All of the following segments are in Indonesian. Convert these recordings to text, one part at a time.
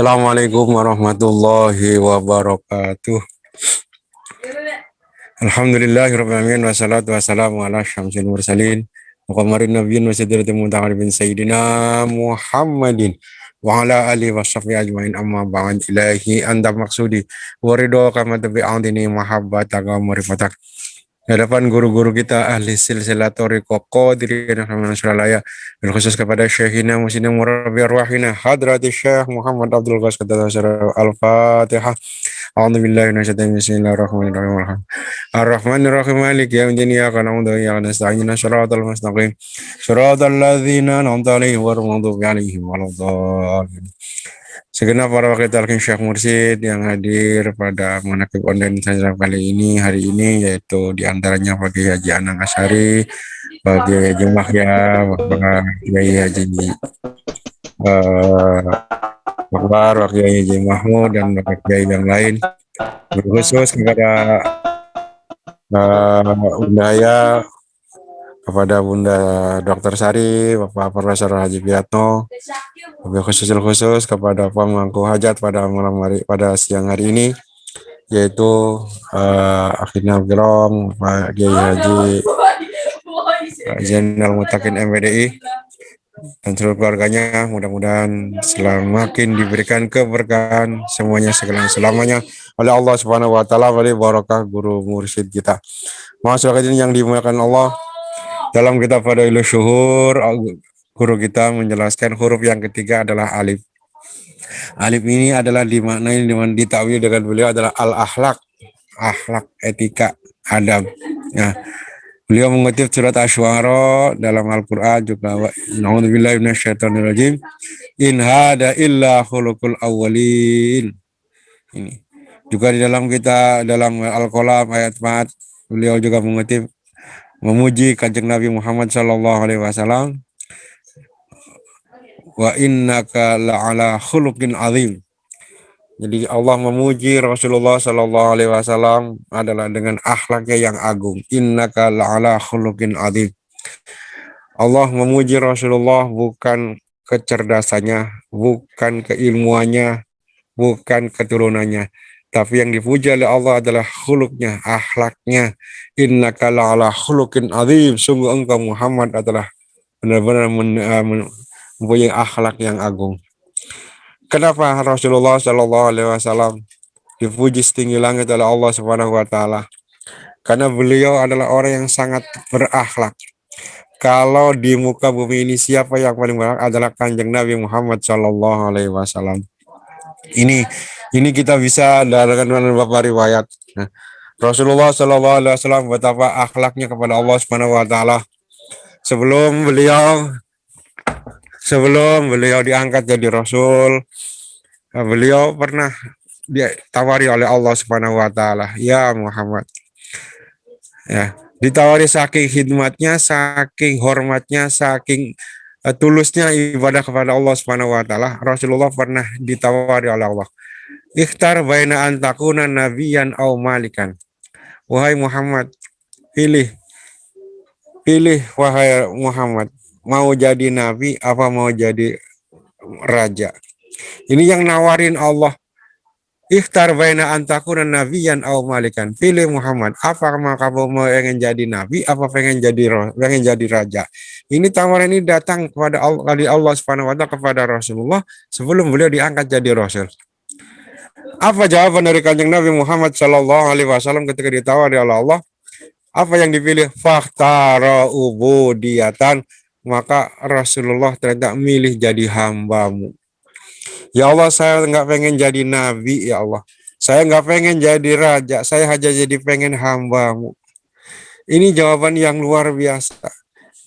Assalamualaikum warahmatullahi wabarakatuh. Alhamdulillahirrahmanirrahim. Wassalatu wassalamu ala syamsil mursalin Muhammadin nabiyyin wa sidratil muntaha bin sayyidina Muhammadin wa ala alihi wa sahbihi ajmain amma ba'd. Ilahi anta maksudi wa ridho kama tabi'antini mahabbata wa marifatak. Hadapan guru-guru kita ahli silsilah Thariqah Qadiriyah Suralaya, dan khusus kepada Syekhina Musina Murabi Arwahina Hadrati Syekh Muhammad Abdul Qasim Al-Fatihah. A'udzubillahi minasyaitonir rajim. Bismillahirrahmanirrahim. Ar-Rahmanir-Rahim Maliki yaumiddin. Iyyaka na'budu wa iyyaka nasta'in. Shiratal mustaqim. Shiratal ladzina an'amta 'alaihim ghairil maghdubi 'alaihim waladdallin. Segenap para wakil talqin Syekh Mursyid yang hadir pada Munakib Online Sajrah kali ini, hari ini, yaitu diantaranya Pak Haji Anang Asyari, Pak Haji Mahya, Pak Kiai Haji Akbar, Pak Kiai Haji Mahmud, dan Pak Kiai yang lain. Berkhusus kepada Bunda, kepada Bunda Dr. Sari, Bapak Profesor Haji Piatno, khusus kepada pemangku hajat pada malam hari, pada siang hari ini, yaitu Akhirnya Abdullah, Pak Kiai Haji Zainal Mutakin MPDI, dan seluruh keluarganya. Mudah-mudahan semakin diberikan keberkahan semuanya selamanya oleh Allah Subhanahu wa taala, oleh barakah guru mursyid kita. Masyarakat ini yang dimuliakan Allah, dalam kitab Fadailus Syuhur, guru kita menjelaskan huruf yang ketiga adalah alif. Alif ini adalah dimaknai dengan ditakwil dengan beliau adalah al-akhlak, akhlak, etika, adab. Nah, beliau mengutip surat Asy-Syu'ara dalam Al-Qur'an juga, na'udzubillahi minasyaitonir rajim, in hada illa khuluqul awwalin. Ini juga di dalam Al-Qalam ayat 4, beliau juga mengutip memuji Kanjeng Nabi Muhammad sallallahu alaihi wasallam, wa innaka la'ala khuluqin azim. Jadi Allah memuji Rasulullah sallallahu alaihi wasallam adalah dengan akhlaknya yang agung. Innaka la'ala khuluqin azim. Allah memuji Rasulullah bukan kecerdasannya, bukan keilmuannya, bukan keturunannya, tapi yang dipuji oleh Allah adalah khuluknya, akhlaknya. Innaka la'ala khuluqin azim. Sungguh engkau Muhammad adalah benar-benar mempunyai akhlak yang agung. Kenapa Rasulullah Shallallahu Alaihi Wasallam dipuji setinggi langit oleh Allah Subhanahu Wa Taala? Karena beliau adalah orang yang sangat berakhlak. Kalau di muka bumi ini siapa yang paling berakhlak adalah Kanjeng Nabi Muhammad Shallallahu Alaihi Wasallam. Ini kita bisa dengan beberapa riwayat. Nah, Rasulullah Shallallahu Alaihi Wasallam betapa akhlaknya kepada Allah Subhanahu Wa Taala. Sebelum beliau diangkat jadi Rasul, beliau pernah ditawari oleh Allah Subhanahu Wa Taala, ya Muhammad, ya, ditawari saking khidmatnya, saking hormatnya, saking tulusnya ibadah kepada Allah Subhanahu Wa Taala. Rasulullah pernah ditawari oleh Allah, ikhtar baina antakuna nabiyan au malikan. Wahai Muhammad, pilih wahai Muhammad, mau jadi nabi apa mau jadi raja. Ini yang nawarin Allah. Ikhtar baina antakuna nabiyan au malikan. Pilih Muhammad, apa kamu mau pengen jadi nabi apa pengen jadi raja. Ini tawaran ini datang kepada Allah Subhanahu wa taala kepada Rasulullah sebelum beliau diangkat jadi rasul. Apa jawaban dari Kanjeng Nabi Muhammad sallallahu alaihi wasallam ketika ditawari oleh Allah? Apa yang dipilih? Fakhtara ubudiyatan. Maka Rasulullah ternyata milih jadi hambamu. Ya Allah, saya nggak pengen jadi nabi, ya Allah. Saya nggak pengen jadi raja, saya hanya jadi pengen hambamu. Ini jawaban yang luar biasa.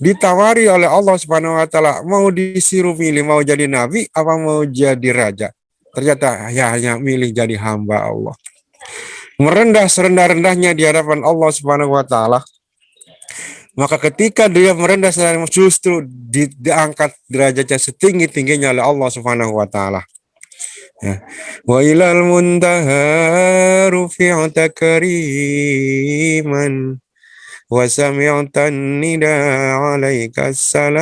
Ditawari oleh Allah Subhanahu wa taala, mau disuruh milih mau jadi nabi apa mau jadi raja. Ternyata ya hanya milih jadi hamba Allah. Merendah serendah-rendahnya di hadapan Allah Subhanahu wa taala. Maka ketika dia merendah justru diangkat derajatnya setinggi-tingginya oleh Allah Subhanahu wa taala. Ya. Wa ilal muntaha rufi'ta kariman wa sami'tan nida 'alaika salam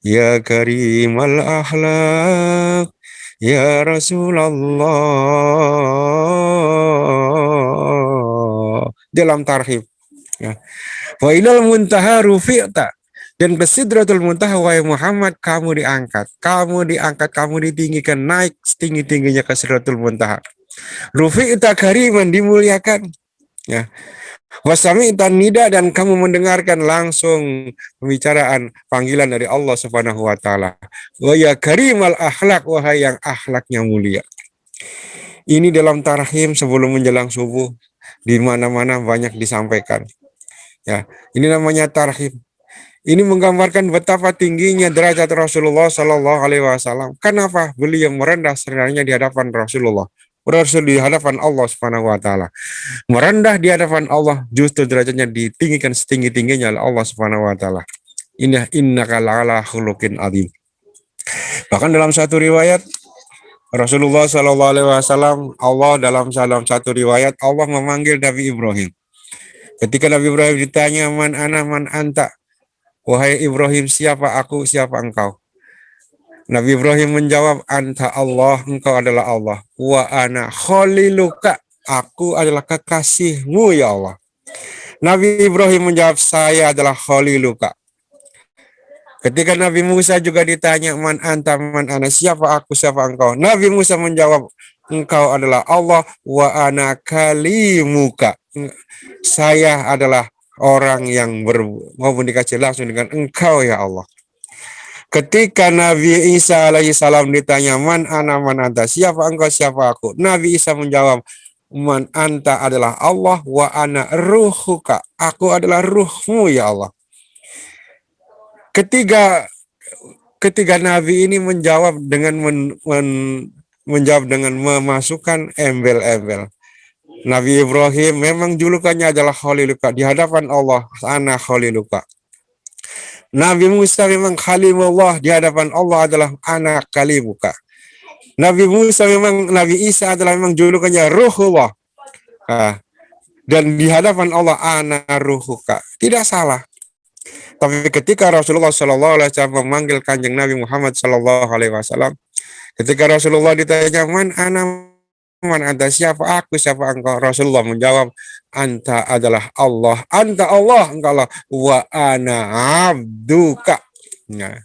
Ya karimal akhlak, ya Rasulullah. Dalam tarhib. Ya. Wa ilal muntaha rufi'ta. Dan ke sidratul muntaha, wahai Muhammad, kamu diangkat. Kamu diangkat, kamu ditinggikan, naik setinggi-tingginya ke sidratul muntaha. Rufi'ta kariman, dimuliakan. Ya. Wasami'ta nida, dan kamu mendengarkan langsung pembicaraan panggilan dari Allah Subhanahu wa taala. Wa ya karimal akhlak, wahai yang akhlaknya mulia. Ini dalam tarhim sebelum menjelang subuh, di mana-mana banyak disampaikan. Ya, ini namanya tarhim. Ini menggambarkan betapa tingginya derajat Rasulullah Shallallahu Alaihi Wasallam. Kenapa beliau merendah sebenarnya di hadapan Rasulullah, Rasul di hadapan Allah Subhanahu Wa Taala. Merendah di hadapan Allah, justru derajatnya ditinggikan setinggi-tingginya oleh Allah Subhanahu Wa Taala. Innaka la'ala khuluqin adzim. Bahkan dalam satu riwayat Rasulullah Shallallahu Alaihi Wasallam, Allah dalam satu riwayat Allah memanggil Nabi Ibrahim. Ketika Nabi Ibrahim ditanya man ana man anta, wahai Ibrahim, siapa aku, siapa engkau? Nabi Ibrahim menjawab, anta Allah, engkau adalah Allah. Wa ana khaliluka, aku adalah kekasihmu ya Allah. Nabi Ibrahim menjawab, saya adalah khaliluka. Ketika Nabi Musa juga ditanya, man anta man ana, siapa aku, siapa engkau? Nabi Musa menjawab, engkau adalah Allah, wa ana kalimuka. Saya adalah orang yang maupun dikasih langsung dengan engkau ya Allah. Ketika Nabi Isa alaihissalam ditanya, man ana man anta, siapa engkau, siapa aku? Nabi Isa menjawab, man anta adalah Allah, wa ana ruhuka. Aku adalah ruhmu ya Allah. Ketiga Nabi ini menjawab dengan menjawab dengan memasukkan embel-embel. Nabi Ibrahim memang julukannya adalah Khaliluka, di hadapan Allah, ana Khaliluka. Nabi Musa memang Khalimullah, di hadapan Allah adalah ana Kalimuka. Nabi Isa adalah memang julukannya Ruhullah. Dan di hadapan Allah ana Ruhuka. Tidak salah. Tapi ketika Rasulullah Shallallahu Alaihi Wasallam memanggil kanjeng Nabi Muhammad Shallallahu Alaihi Wasallam, ketika Rasulullah ditanya man anta, siapa aku, siapa engkau? Rasulullah menjawab, anta adalah Allah, anta Allah, engkau Allah, wa ana abduka. Nah,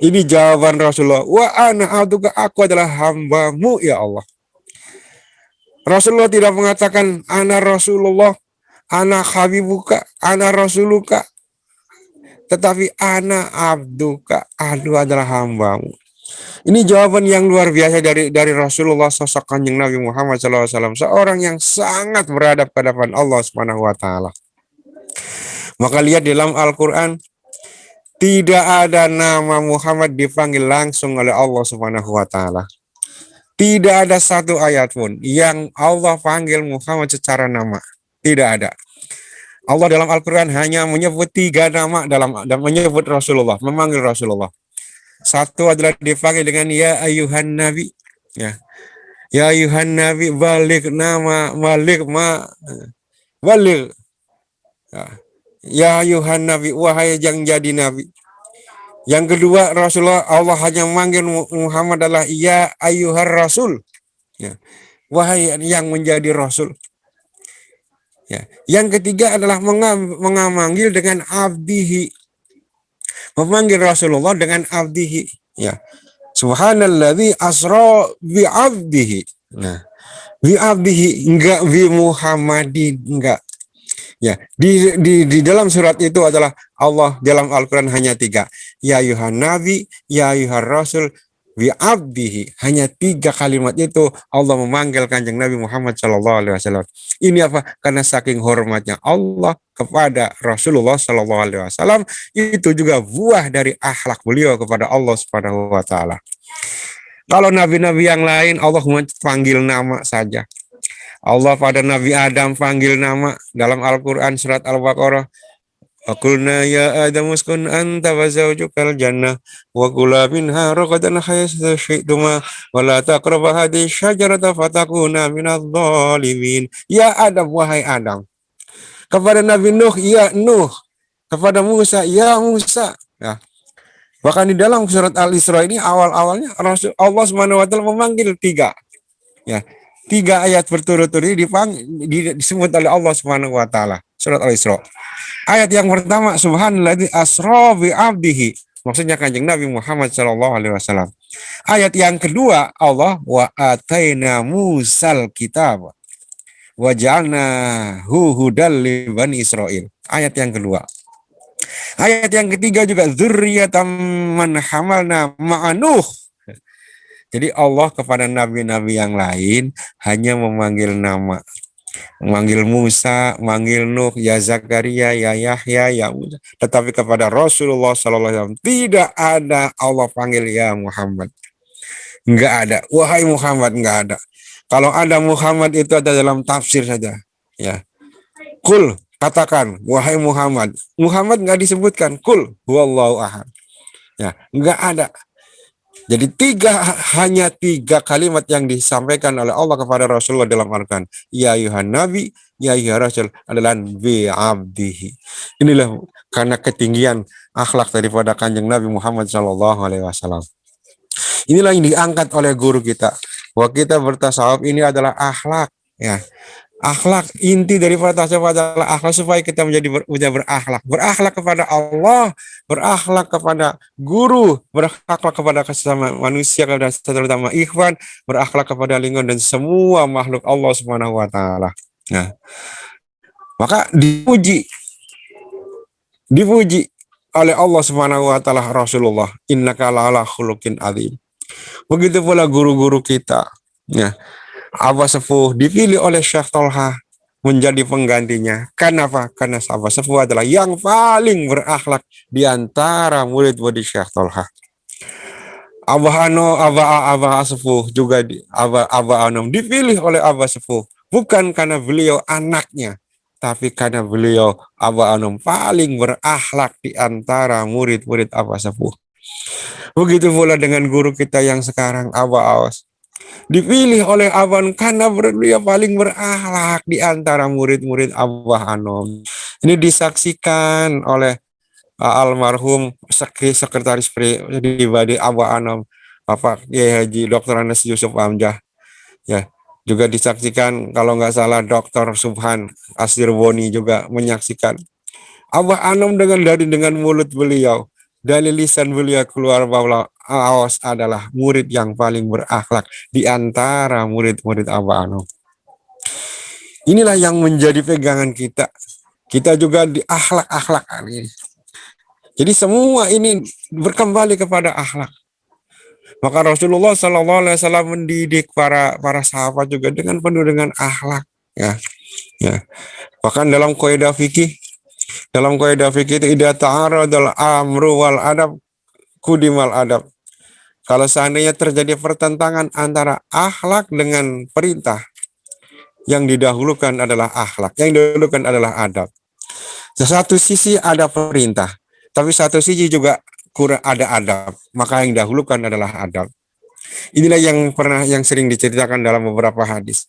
ini jawaban Rasulullah, wa ana abduka, aku adalah hambamu ya Allah. Rasulullah tidak mengatakan ana Rasulullah, ana habibuka, ana rasuluka, tetapi ana abduka, aku adalah hambamu. Ini jawaban yang luar biasa dari Rasulullah, sosok kanjeng Nabi Muhammad SAW, seorang yang sangat beradab ke hadapan Allah Subhanahu Wa Taala. Maka lihat dalam Al-Quran, tidak ada nama Muhammad dipanggil langsung oleh Allah Subhanahu Wa Taala. Tidak ada satu ayat pun yang Allah panggil Muhammad secara nama. Tidak ada. Allah dalam Al-Quran hanya menyebut 3 nama dan menyebut Rasulullah, memanggil Rasulullah. Satu adalah dipanggil dengan ya ayuhan nabi. Ya ayuhan nabi balik balik. Ya ayuhan nabi, wahai yang jadi nabi. Yang kedua, Rasulullah, Allah hanya memanggil Muhammad adalah ya ayuhar rasul. Wahai yang menjadi rasul. Yang ketiga adalah memanggil dengan abdihi. Memanggil Rasulullah dengan abdihi. Subhanalladzi asra bi abdihi. Nah, bi abdihi, enggak bi Muhammadin, enggak. Di dalam surat itu adalah Allah dalam Al-Quran hanya 3. Ya ayuhan nabi, ya ayuhar rasul, bi abdihi. Hanya 3 kalimat itu Allah memanggil kanjeng Nabi Muhammad SAW. Ini apa? Karena saking hormatnya Allah kepada Rasulullah SAW, itu juga buah dari akhlak beliau kepada Allah Subhanahu Wa Taala. Kalau nabi-nabi yang lain Allah panggil nama saja. Allah pada Nabi Adam panggil nama dalam Al-Quran surat Al-Baqarah. Qulna ya Adam uskun anta wa zawjukal jannah wa kula minha ragadan haythu syi'tuma wa la taqrabu hadhihi syajarata fatakuna minadh dhalimin. Ya Adam, wahai Adam. Kepada Nabi Nuh, ya Nuh. Kepada Musa, ya Musa. Bahkan di dalam surat Al-Isra ini awal-awalnya Allah Subhanahu wa taala memanggil tiga, ya. Tiga ayat berturut-turut ini disebut oleh Allah Subhanahu wa taala. Surat Al-Isra. Ayat yang pertama, subhanalladzi asra bi abdihi. Maksudnya Kanjeng Nabi Muhammad sallallahu alaihi wasallam. Ayat yang kedua, Allah wa ataina Musal kitab wa ja'alnahu hudal li bani Israil. Ayat yang kedua. Ayat yang ketiga juga dzurriyatan man hamalna ma'anuh. Jadi Allah kepada nabi-nabi yang lain hanya memanggil nama, memanggil Musa, memanggil Nuh, ya Zakaria, ya Yahya, ya Musa. Tetapi kepada Rasulullah SAW tidak ada Allah panggil ya Muhammad. Enggak ada. Wahai Muhammad, enggak ada. Kalau ada Muhammad itu ada dalam tafsir saja. Ya. Kul, katakan, wahai Muhammad. Muhammad enggak disebutkan. Kul, huwallahu ahad. Ya, enggak ada. Jadi hanya tiga kalimat yang disampaikan oleh Allah kepada Rasulullah dalam Al-Quran. Ya ayuhan Nabi, ya ayuhan Rasul adalah bi abdihi. Inilah karena ketinggian akhlak daripada Kanjeng Nabi Muhammad SAW. Inilah yang diangkat oleh guru kita. Bahwa kita bertasawuf ini adalah akhlak. Ya, akhlak, inti daripada tasawuf adalah akhlak, supaya kita menjadi berakhlak. Berakhlak kepada Allah, berakhlak kepada guru, berakhlak kepada sesama manusia, kepada terutama ikhwan, berakhlak kepada lingkungan dan semua makhluk Allah Subhanahu wa taala. Nah, maka dipuji oleh Allah Subhanahu wa taala Rasulullah, innaka la'ala khuluqin adzim. Begitu pula guru-guru kita. Ya, Abah Sepuh dipilih oleh Syekh Tolha menjadi penggantinya. Kenapa? Karena Abah Sepuh adalah yang paling berakhlak di antara murid-murid Syekh Tolha. Abah Sepuh juga Abah Anom dipilih oleh Abah Sepuh bukan karena beliau anaknya, tapi karena beliau Abah Anom paling berakhlak di antara murid-murid Abah Sepuh. Begitu pula dengan guru kita yang sekarang, Abah Awas. Dipilih oleh Abah karena beliau paling berakhlak di antara murid-murid Abah Anom. Ini disaksikan oleh almarhum sekretaris pribadi Abah Anom, Bapak Kiai Haji Dr. Anas Yusuf Amjah. Ya, juga disaksikan kalau nggak salah Dr. Subhan Asyirboni juga menyaksikan. Abah Anom dengan mulut beliau, dari lisan beliau keluar bahwa Awas adalah murid yang paling berakhlak di antara murid-murid Abah Anom. Inilah yang menjadi pegangan kita. Kita juga di akhlak ini. Jadi semua ini berkembali kepada akhlak. Maka Rasulullah SAW mendidik para sahabat juga dengan penuh dengan akhlak. Ya. Bahkan dalam kaidah fikih itu idza ta'aradal amru wal adab kudimal adab. Kalau seandainya terjadi pertentangan antara akhlak dengan perintah, yang didahulukan adalah akhlak, yang didahulukan adalah adab. Satu sisi ada perintah, tapi satu sisi juga kurang ada adab, maka yang didahulukan adalah adab. Inilah yang sering diceritakan dalam beberapa hadis.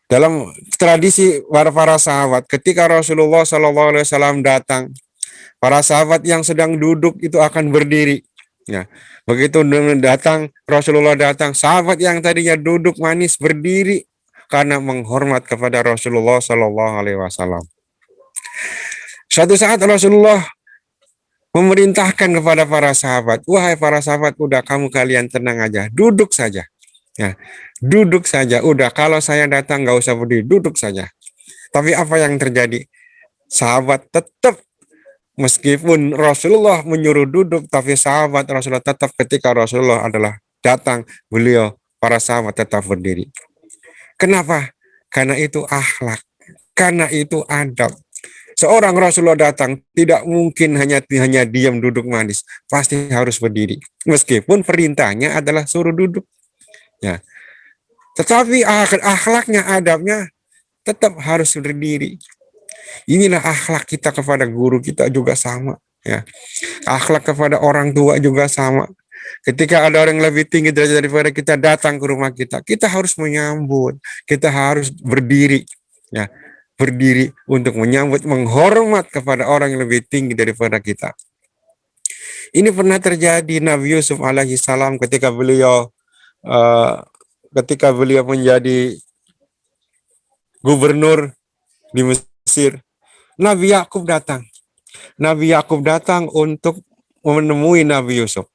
Dalam tradisi para sahabat, ketika Rasulullah SAW datang, para sahabat yang sedang duduk itu akan berdiri. Ya, begitu Rasulullah datang, sahabat yang tadinya duduk manis berdiri karena menghormat kepada Rasulullah SAW. Suatu saat Rasulullah memerintahkan kepada para sahabat, wahai para sahabat, udah kalian tenang aja, duduk saja. Ya, duduk saja, udah kalau saya datang nggak usah berdiri, duduk saja. Tapi apa yang terjadi? Sahabat tetap, meskipun Rasulullah menyuruh duduk, tapi sahabat Rasulullah tetap ketika Rasulullah adalah datang, para sahabat tetap berdiri. Kenapa? Karena itu akhlak, karena itu adab. Seorang Rasulullah datang tidak mungkin hanya diam duduk manis, pasti harus berdiri. Meskipun perintahnya adalah suruh duduk. Ya. Tetapi akhlaknya, adabnya tetap harus berdiri. Inilah akhlak kita kepada guru kita juga sama. Ya. Akhlak kepada orang tua juga sama. Ketika ada orang yang lebih tinggi daripada kita datang ke rumah kita, kita harus menyambut, kita harus berdiri. Ya. Berdiri untuk menyambut, menghormat kepada orang yang lebih tinggi daripada kita. Ini pernah terjadi Nabi Yusuf alaihi salam eh, ketika beliau menjadi gubernur di Mesir. Nabi Yakub datang. Nabi Yakub datang untuk menemui Nabi Yusuf.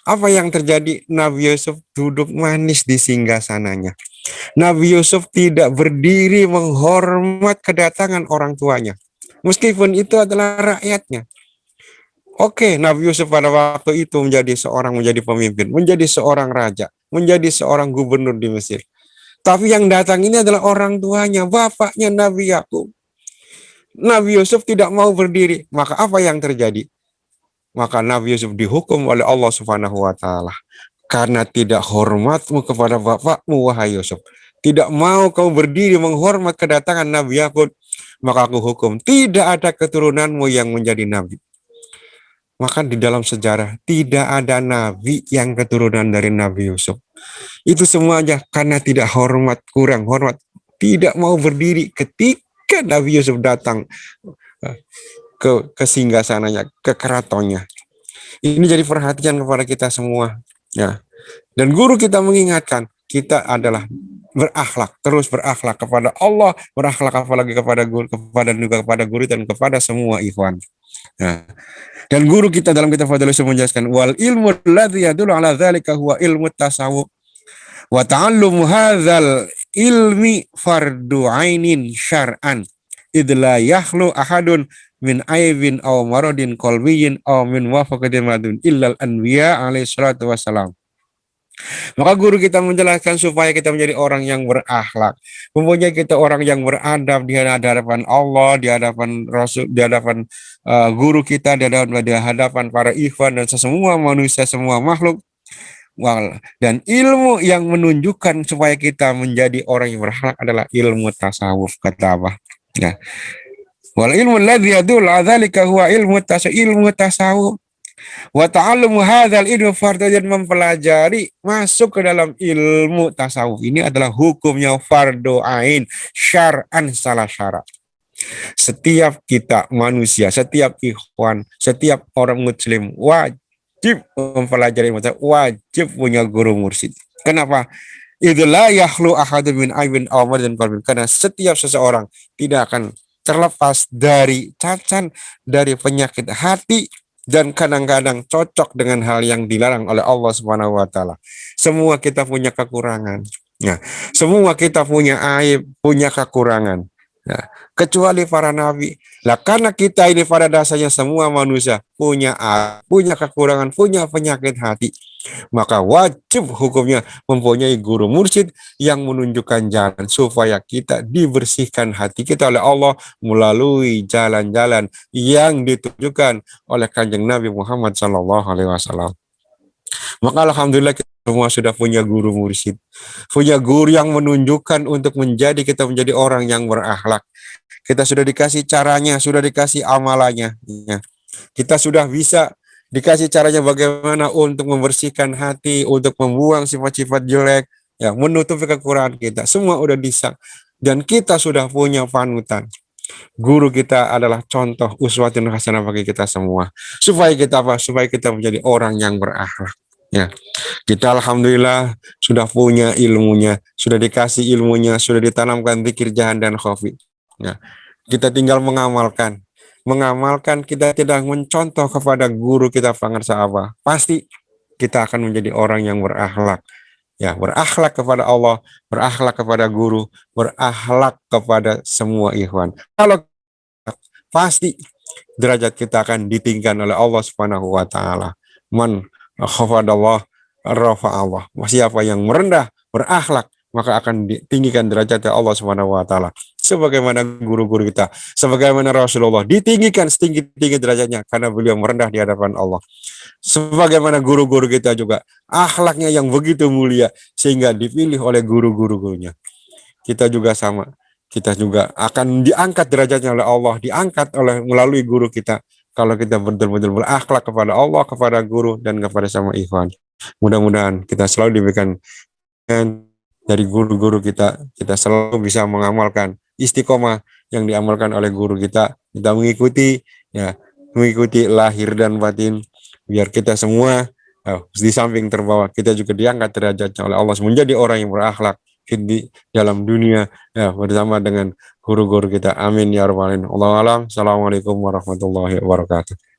Apa yang terjadi? Nabi Yusuf duduk manis di singgasananya. Nabi Yusuf tidak berdiri menghormat kedatangan orang tuanya. Meskipun itu adalah rakyatnya. Oke, Nabi Yusuf pada waktu itu menjadi pemimpin, menjadi seorang raja, menjadi seorang gubernur di Mesir. Tapi yang datang ini adalah orang tuanya, bapaknya Nabi Yakub. Nabi Yusuf tidak mau berdiri. Maka apa yang terjadi? Maka Nabi Yusuf dihukum oleh Allah Subhanahu wa taala. Karena tidak hormatmu kepada bapakmu, wahai Yusuf. Tidak mau kau berdiri menghormat kedatangan Nabi Yakub, maka aku hukum. Tidak ada keturunanmu yang menjadi nabi. Maka di dalam sejarah tidak ada nabi yang keturunan dari Nabi Yusuf. Itu semuanya karena tidak hormat, kurang hormat. Tidak mau berdiri ketika Nabi Yusuf datang ke singgasananya, ke keratonnya. Ini jadi perhatian kepada kita semua. Ya. Dan guru kita mengingatkan, kita adalah berakhlak, terus berakhlak kepada Allah, berakhlak apalagi kepada guru, kepada guru dan kepada semua ikhwan. Nah, dan guru kita dalam kitab Fadlul Yusuf menjelaskan wal ilmu alladzi yadullu ala dzalika huwa ilmu tasawuf wa ta'allum hadzal ilmi fardu ainin syar'an idla yahlu ahadun min aibin aw maradin qalbiyyin aw min wafaqatin madun illal anbiya alaihi salatu wassalam. Maka guru kita menjelaskan supaya kita menjadi orang yang berakhlak, mempunyai kita orang yang beradab di hadapan Allah, di hadapan Rasul, di hadapan guru kita, di hadapan para ikhwan dan semua manusia, semua makhluk. Dan ilmu yang menunjukkan supaya kita menjadi orang yang berakhlak adalah ilmu tasawuf, kata apa? Ya. Wal ilmu alladzi yadullu ala dzalika huwa ilmu tasawuf. Wa ta'allumu hadzal ilmu fardhu, dan mempelajari masuk ke dalam ilmu tasawuf ini adalah hukumnya fardu ain syar'an salah syarat. Setiap kita manusia, setiap ikhwan, setiap orang muslim wajib mempelajari ilmu tasawuf, wajib punya guru mursyid. Kenapa? Idza yahlu ahadun min aibin aw maradin qalbin, karena setiap seseorang tidak akan terlepas dari cacat, dari penyakit hati, dan kadang-kadang cocok dengan hal yang dilarang oleh Allah Subhanahu wa taala. Semua kita punya kekurangan. Ya, semua kita punya aib, punya kekurangan. Ya, kecuali para nabi. Lah karena kita ini pada dasarnya semua manusia punya aib, punya kekurangan, punya penyakit hati, maka wajib hukumnya mempunyai guru mursyid yang menunjukkan jalan supaya kita dibersihkan hati kita oleh Allah melalui jalan-jalan yang ditunjukkan oleh Kanjeng Nabi Muhammad SAW. Maka alhamdulillah kita semua sudah punya guru mursyid, punya guru yang menunjukkan untuk kita menjadi orang yang berakhlak. Kita sudah dikasih caranya, sudah dikasih amalannya. Ya. Kita sudah bisa dikasih caranya bagaimana untuk membersihkan hati, untuk membuang sifat-sifat jelek, ya, menutupi kekurangan kita. Semua udah bisa. Dan kita sudah punya panutan. Guru kita adalah contoh uswatun hasanah bagi kita semua. Supaya kita apa? Supaya kita menjadi orang yang berakhlak. Ya. Kita alhamdulillah sudah punya ilmunya, sudah dikasih ilmunya, sudah ditanamkan zikir jahan dan khafi. Ya. Kita tinggal mengamalkan. Kita tidak mencontoh kepada guru kita pengersa apa, pasti kita akan menjadi orang yang berakhlak. Ya, berakhlak kepada Allah, berakhlak kepada guru, berakhlak kepada semua ikhwan. Kalau pasti derajat kita akan ditinggikan oleh Allah Subhanahu wa taala. Man khafadallah rafa'allah. Siapa yang merendah, berakhlak, maka akan ditinggikan derajatnya Allah Subhanahu wa taala. Sebagaimana guru-guru kita, sebagaimana Rasulullah ditinggikan setinggi-tinggi derajatnya karena beliau merendah di hadapan Allah. Sebagaimana guru-guru kita juga akhlaknya yang begitu mulia sehingga dipilih oleh guru-gurunya. Kita juga sama. Kita juga akan diangkat derajatnya oleh Allah, diangkat melalui guru kita kalau kita betul-betul berakhlak kepada Allah, kepada guru, dan kepada sama ikhwan. Mudah-mudahan kita selalu diberikan dari guru-guru kita selalu bisa mengamalkan istiqomah yang diamalkan oleh guru kita mengikuti lahir dan batin, biar kita semua di samping terbawa, kita juga diangkat derajatnya oleh Allah menjadi orang yang berakhlak di dalam dunia bersama dengan guru-guru kita. Amin ya rabbal alamin. Allahu a'lam. Assalamualaikum warahmatullahi wabarakatuh.